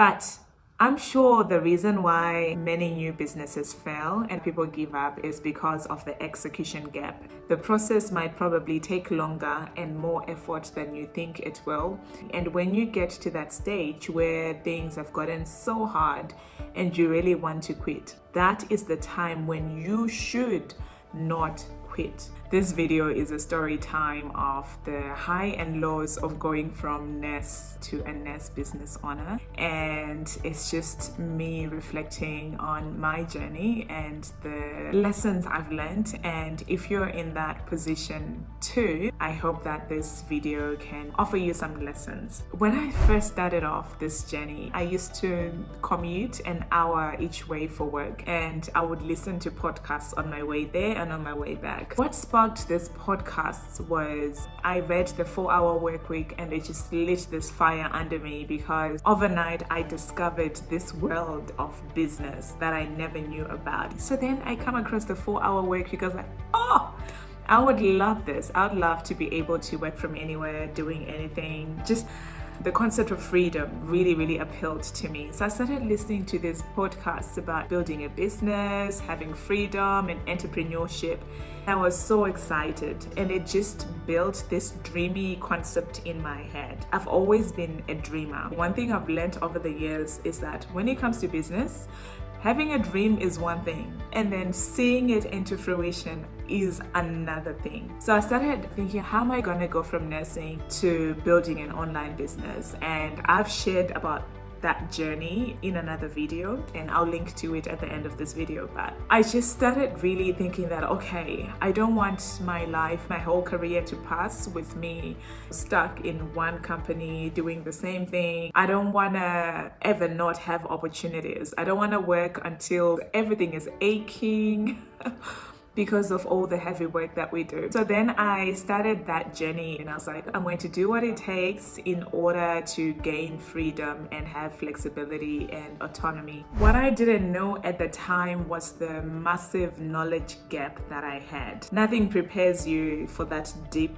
But I'm sure the reason why many new businesses fail and people give up is because of the execution gap. The process might probably take longer and more effort than you think it will. And when you get to that stage where things have gotten so hard and you really want to quit, that is the time when you should not quit. This video is a story time of the high and lows of going from nurse to a nurse business owner, and it's just me reflecting on my journey and the lessons I've learned. And if you're in that position too, I hope that this video can offer you some lessons. When I first started off this journey, I used to commute an hour each way for work, and I would listen to podcasts on my way there and on my way back. What sparked this podcast was I read the 4-Hour Work Week, and it just lit this fire under me because overnight I discovered this world of business that I never knew about. So then I come across the 4-Hour Work Week. I was like, oh, I would love this. I would love to be able to work from anywhere, doing anything. Just the concept of freedom really appealed to me. So I started listening to these podcasts about building a business, having freedom and entrepreneurship. I was so excited, and it just built this dreamy concept in my head. I've always been a dreamer. One thing I've learned over the years is that when it comes to business, having a dream is one thing, and then seeing it into fruition is another thing. So I started thinking, how am I going to go from nursing to building an online business? And I've shared about that journey in another video, and I'll link to it at the end of this video. But I just started really thinking that, okay, I don't want my life, my whole career to pass with me stuck in one company doing the same thing. I don't want to ever not have opportunities. I don't want to work until everything is aching because of all the heavy work that we do. So then I started that journey, and I was like, I'm going to do what it takes in order to gain freedom and have flexibility and autonomy. What I didn't know at the time was the massive knowledge gap that I had. Nothing prepares you for that deep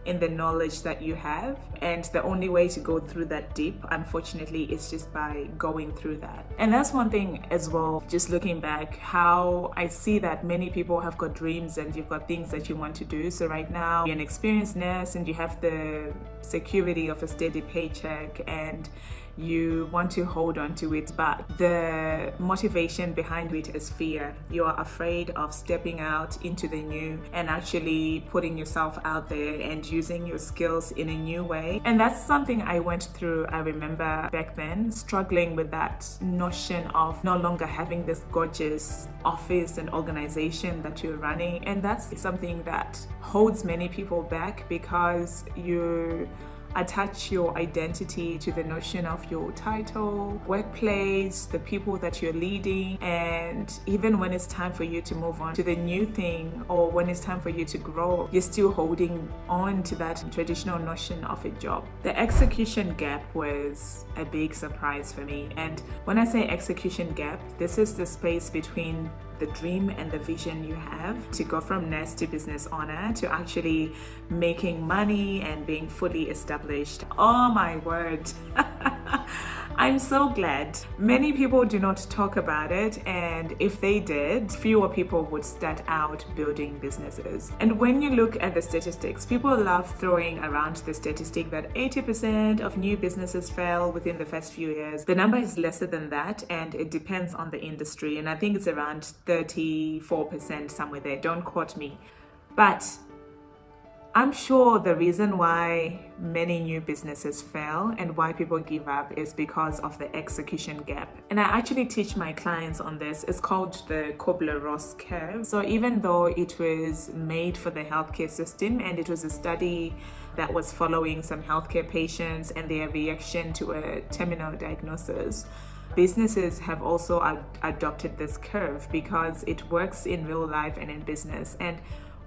in the knowledge that you have, and the only way to go through that deep, unfortunately, is just by going through that. And that's one thing as well, just looking back, how I see that many people have got dreams and you've got things that you want to do. So right now you're an experienced nurse and you have the security of a steady paycheck and you want to hold on to it, but the motivation behind it is fear. You are afraid of stepping out into the new and actually putting yourself out there and using your skills in a new way. And that's something I went through. I remember back then struggling with that notion of no longer having this gorgeous office and organization that you're running. And that's something that holds many people back because you attach your identity to the notion of your title, workplace, the people that you're leading, and even when it's time for you to move on to the new thing or when it's time for you to grow, you're still holding on to that traditional notion of a job. The execution gap was a big surprise for me. And when I say execution gap, this is the space between the dream and the vision you have to go from nurse to business owner to actually making money and being fully established. Oh my word. I'm so glad many people do not talk about it, and if they did, fewer people would start out building businesses. And when you look at the statistics, people love throwing around the statistic that 80% of new businesses fail within the first few years. The number is lesser than that, and it depends on the industry, and I think it's around 34%, somewhere there. Don't quote me. But I'm sure the reason why many new businesses fail and why people give up is because of the execution gap. And I actually teach my clients on this. It's called the Kubler-Ross curve. So even though it was made for the healthcare system and it was a study that was following some healthcare patients and their reaction to a terminal diagnosis, businesses have also adopted this curve because it works in real life and in business. And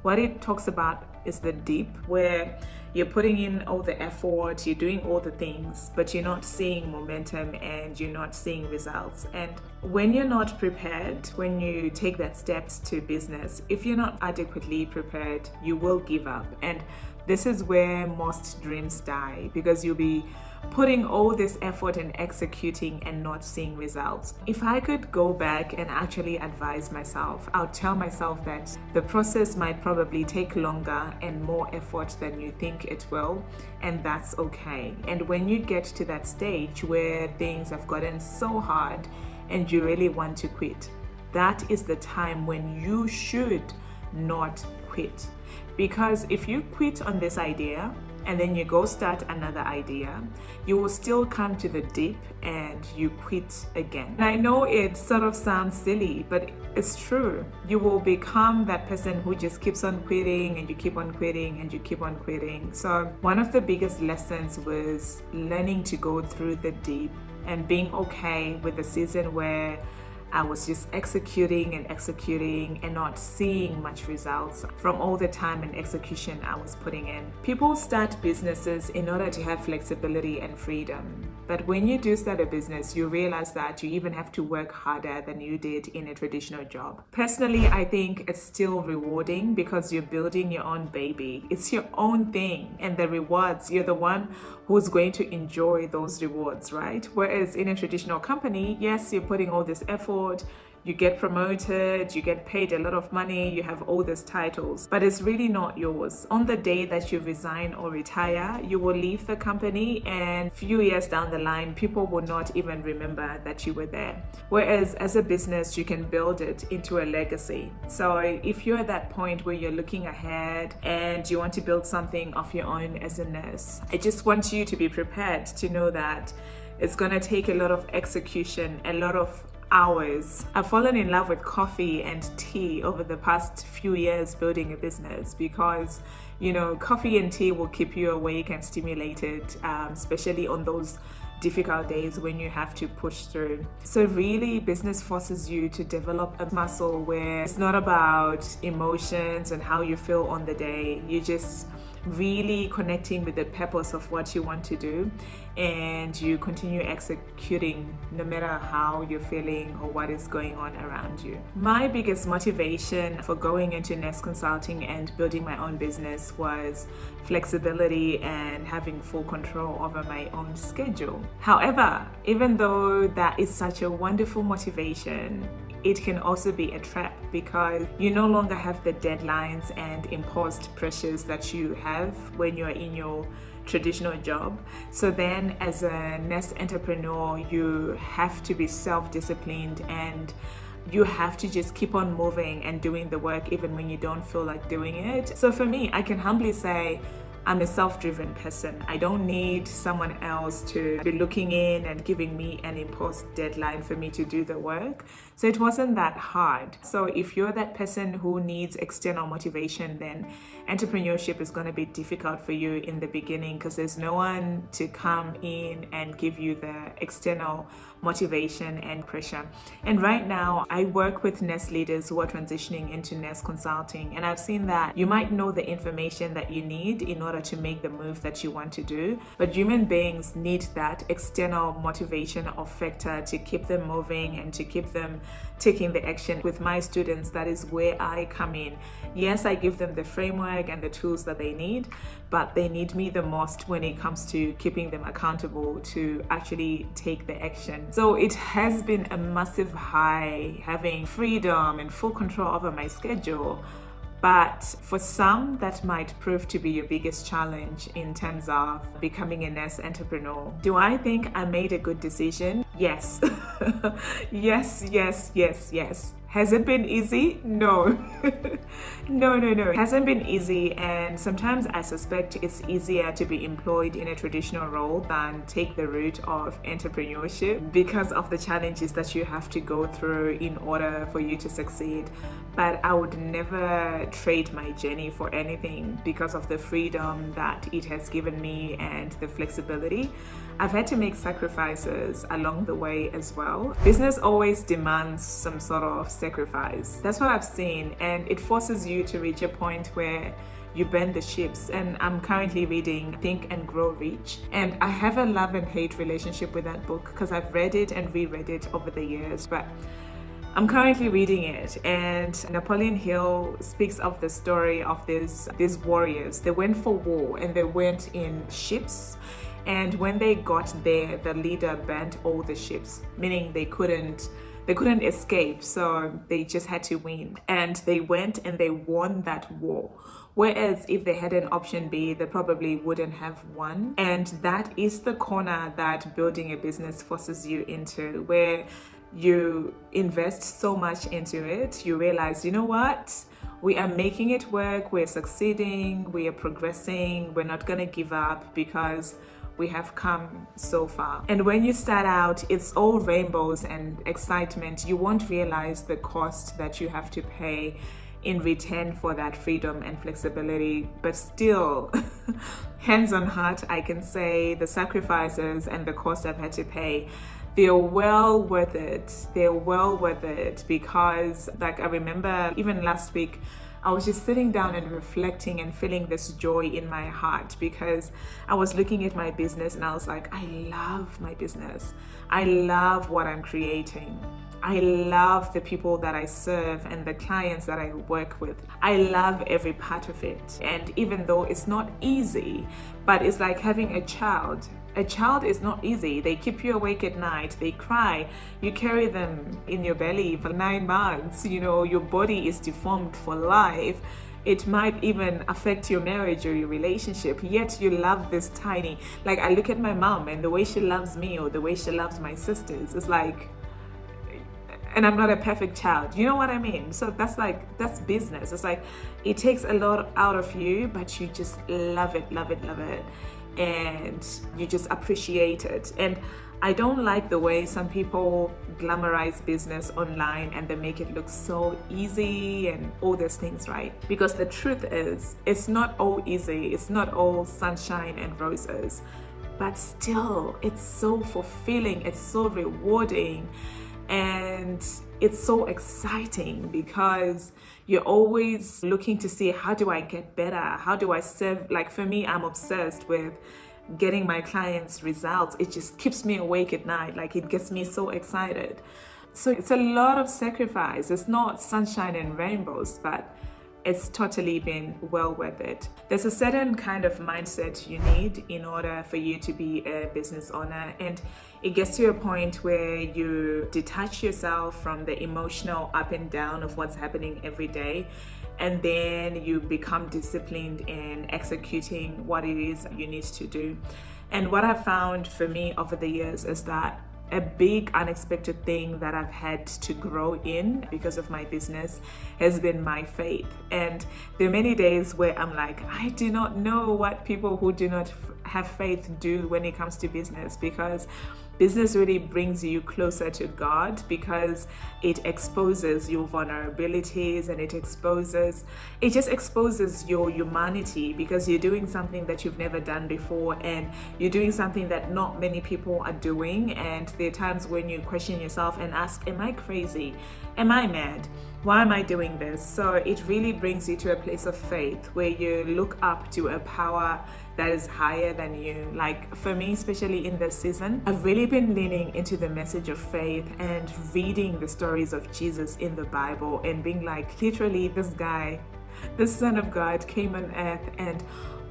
what it talks about is the deep, where you're putting in all the effort, you're doing all the things, but you're not seeing momentum and you're not seeing results. And when you're not prepared, when you take that steps to business, if you're not adequately prepared, you will give up. And This is where most dreams die, because you'll be putting all this effort and executing and not seeing results. If I could go back and actually advise myself, I'll tell myself that the process might probably take longer and more effort than you think it will, and that's okay. And when you get to that stage where things have gotten so hard and you really want to quit, that is the time when you should not quit. Because if you quit on this idea and then you go start another idea, you will still come to the deep and you quit again. And I know it sort of sounds silly, but it's true. You will become that person who just keeps on quitting, and you keep on quitting, and you keep on quitting. So one of the biggest lessons was learning to go through the deep and being okay with the season where I was just executing and not seeing much results from all the time and execution I was putting in. People start businesses in order to have flexibility and freedom. But when you do start a business, you realize that you even have to work harder than you did in a traditional job. Personally, I think it's still rewarding because you're building your own baby. It's your own thing, and the rewards, you're the one who's going to enjoy those rewards, right? Whereas in a traditional company, yes, you're putting all this effort, you get promoted, you get paid a lot of money, you have all these titles, but it's really not yours. On the day that you resign or retire, you will leave the company, and a few years down the line, people will not even remember that you were there. Whereas as a business, you can build it into a legacy. So if you're at that point where you're looking ahead and you want to build something of your own as a nurse, I just want you to be prepared to know that it's going to take a lot of execution, a lot of hours. I've fallen in love with coffee and tea over the past few years building a business, because coffee and tea will keep you awake and stimulated, especially on those difficult days when you have to push through. So really, business forces you to develop a muscle where it's not about emotions and how you feel on the day. You just really connecting with the purpose of what you want to do, and you continue executing no matter how you're feeling or what is going on around you. My biggest motivation for going into nurse consulting and building my own business was flexibility and having full control over my own schedule. However, even though that is such a wonderful motivation, it can also be a trap, because you no longer have the deadlines and imposed pressures that you have when you're in your traditional job. So then as a nurse entrepreneur, you have to be self-disciplined, and you have to just keep on moving and doing the work even when you don't feel like doing it. So for me, I can humbly say I'm a self-driven person. I don't need someone else to be looking in and giving me an imposed deadline for me to do the work. So it wasn't that hard. So if you're that person who needs external motivation, then entrepreneurship is going to be difficult for you in the beginning, because there's no one to come in and give you the external motivation and pressure. And right now, I work with nurse leaders who are transitioning into nurse consulting, and I've seen that you might know the information that you need in order to make the move that you want to do, but human beings need that external motivation or factor to keep them moving and to keep them taking the action. With my students, that is where I come in. Yes, I give them the framework and the tools that they need, but they need me the most when it comes to keeping them accountable to actually take the action. So it has been a massive high having freedom and full control over my schedule. But for some, that might prove to be your biggest challenge in terms of becoming a nurse entrepreneur. Do I think I made a good decision? Yes. Yes. Has it been easy? No. No. It hasn't been easy, and sometimes I suspect it's easier to be employed in a traditional role than take the route of entrepreneurship, because of the challenges that you have to go through in order for you to succeed. But I would never trade my journey for anything because of the freedom that it has given me and the flexibility. I've had to make sacrifices along the way as well. Business always demands some sort of sacrifice. That's what I've seen, and it forces you to reach a point where you burn the ships. And I'm currently reading Think and Grow Rich, and I have a love and hate relationship with that book because I've read it and reread it over the years. But I'm currently reading it, and Napoleon Hill speaks of the story of these warriors. They went for war and they went in ships. And when they got there, the leader burnt all the ships, meaning they couldn't escape, so they just had to win. And they went and they won that war. Whereas if they had an option B, they probably wouldn't have won. And that is the corner that building a business forces you into, where you invest so much into it, you realize, you know what? We are making it work, we're succeeding, we are progressing, we're not gonna give up because we have come so far. And when you start out, it's all rainbows and excitement. You won't realize the cost that you have to pay in return for that freedom and flexibility. But still, hands on heart, I can say the sacrifices and the cost I've had to pay, they're well worth it. They're well worth it because, like, I remember even last week, I was just sitting down and reflecting and feeling this joy in my heart because I was looking at my business and I was like, I love my business. I love what I'm creating. I love the people that I serve and the clients that I work with. I love every part of it. And even though it's not easy, but it's like having a child. A child is not easy. They keep you awake at night. They cry. You carry them in your belly for 9 months. You know, your body is deformed for life. It might even affect your marriage or your relationship, yet you love this tiny. Like, I look at my mom and the way she loves me or the way she loves my sisters, it's like, and I'm not a perfect child. You know what I mean? So that's business. It's like, it takes a lot out of you, but you just love it, love it, love it. And you just appreciate it. And I don't like the way some people glamorize business online and they make it look so easy and all those things, right? Because the truth is, it's not all easy. It's not all sunshine and roses, but still, it's so fulfilling. It's so rewarding. And it's so exciting because you're always looking to see, how do I get better? How do I serve? Like, for me, I'm obsessed with getting my clients results. It just keeps me awake at night. Like, it gets me so excited. So it's a lot of sacrifice. It's not sunshine and rainbows, but it's totally been well worth it. There's a certain kind of mindset you need in order for you to be a business owner, and it gets to a point where you detach yourself from the emotional up and down of what's happening every day, and then you become disciplined in executing what it is you need to do. And what I've found for me over the years is that a big unexpected thing that I've had to grow in because of my business has been my faith. And there are many days where I'm like, I do not know what people who do not have faith do when it comes to business, because business really brings you closer to God, because it exposes your vulnerabilities and it just exposes your humanity, because you're doing something that you've never done before and you're doing something that not many people are doing. And there are times when you question yourself and ask, am I crazy? Am I mad? Why am I doing this? So it really brings you to a place of faith where you look up to a power that is higher than you. Like, for me, especially in this season, I've really been leaning into the message of faith and reading the stories of Jesus in the Bible and being like, literally, this guy, the Son of God, came on earth and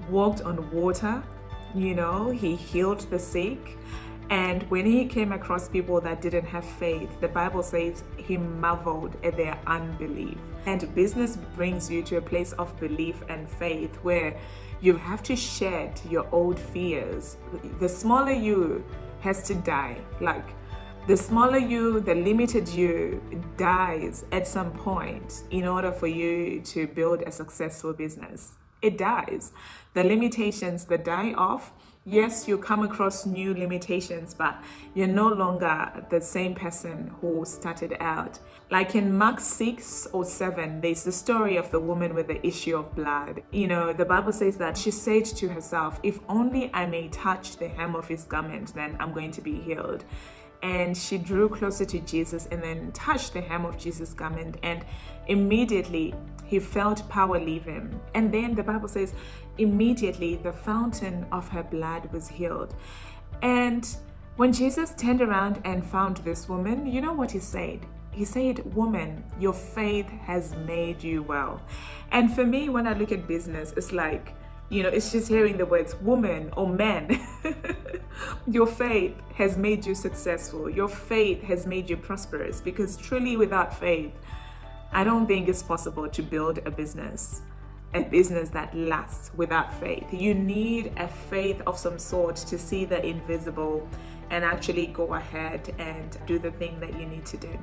walked on water. You know, he healed the sick. And when he came across people that didn't have faith, the Bible says he marveled at their unbelief. And business brings you to a place of belief and faith where you have to shed your old fears. The smaller you has to die. Like, the smaller you, the limited you dies at some point in order for you to build a successful business. It dies. The limitations that die off. Yes, you come across new limitations, but you're no longer the same person who started out. Like in Mark 6 or 7, there's the story of the woman with the issue of blood. You know, the Bible says that she said to herself, if only I may touch the hem of his garment, then I'm going to be healed. And she drew closer to Jesus and then touched the hem of Jesus' garment, and immediately he felt power leave him. And then the Bible says, immediately the fountain of her blood was healed. And when Jesus turned around and found this woman, you know what he said? He said, woman, your faith has made you well. And for me, when I look at business, it's like, it's just hearing the words woman or man. Your faith has made you successful. Your faith has made you prosperous, because truly without faith, I don't think it's possible to build a business that lasts without faith. You need a faith of some sort to see the invisible and actually go ahead and do the thing that you need to do.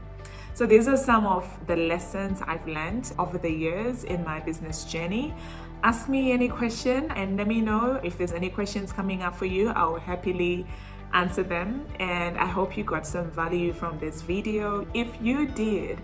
So these are some of the lessons I've learned over the years in my business journey. Ask me any question and let me know if there's any questions coming up for you. I will happily answer them, and I hope you got some value from this video. If you did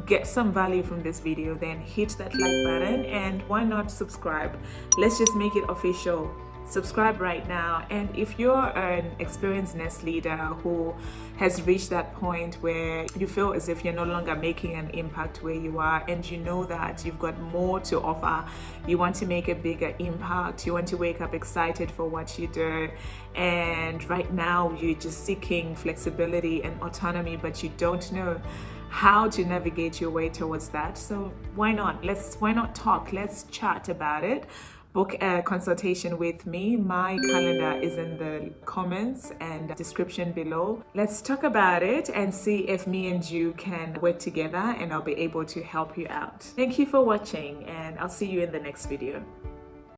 get some value from this video, then hit that like button, and why not subscribe? Let's just make it official. Subscribe right now. And if you're an experienced nest leader who has reached that point where you feel as if you're no longer making an impact where you are, and you know that you've got more to offer, you want to make a bigger impact, you want to wake up excited for what you do, and right now you're just seeking flexibility and autonomy, but you don't know how to navigate your way towards that. So why not talk? Let's chat about it. Book a consultation with me. My calendar is in the comments and description below. Let's talk about it and see if me and you can work together, and I'll be able to help you out. Thank you for watching, and I'll see you in the next video.